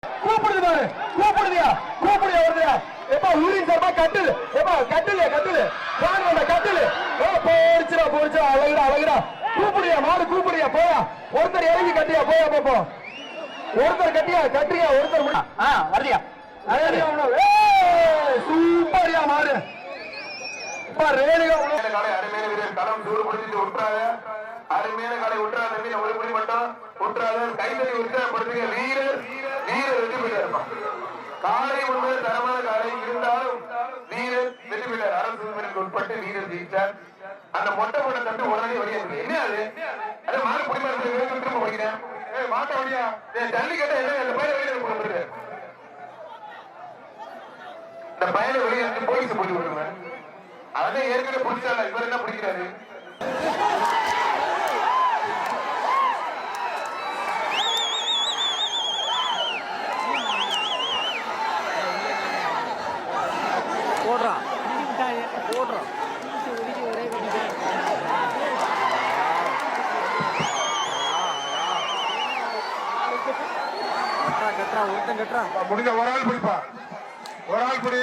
கூப்பிடுது பாரு, கூப்பிடுதியா வருதியா? எப்பா ஊரின் சார்பா கட்டில், எப்பா கட்டில் வாங்க கட்டில். போடுச்சுடா அழகுடா. கூப்பிடுயா மாடு, கூப்பிடுயா போயா. ஒருத்தர் இறங்கி கட்டியா போயா பாப்போம். ஒருத்தர் கட்டுறியா ஒருத்தர் வருதியா? சூப்பர்யா மாடு. அருமையான வீரர் களம் சூடுபடுத்தி விட்டுறாங்க. அருமையான காலை விட்டுறாங்க. ஒரு மணி மட்டும் விட்டுறாங்க. கைத்தறி உற்சாகப்படுத்துங்க. வீரர் வெற்றி பெற்றார். காலை முன்பது தரமான காலை இருந்தாலும் வீரர் வெற்றி பெற்றார். அரசு உட்பட்டு வீரர் ஜெயித்தார். அந்த மொட்டை போட்ட தட்டு உடனே வெளியேறது என்ன அது மாடு குடிமரத்தில் திரும்ப போகிறேன். மாட்ட வழியா தள்ளி கேட்ட அந்த பயிரை வெளியே கொடுத்துரு. இந்த பயிரை வெளியே போலீஸ் போட்டு விடுவேன். அதான் ஏற்கனவே பிடிச்சால இவர் என்ன பிடிக்கிறாரு? முடிஞ்ச ஒரு ஆள் பிடிப்பா, ஒரு ஆள் பிடி.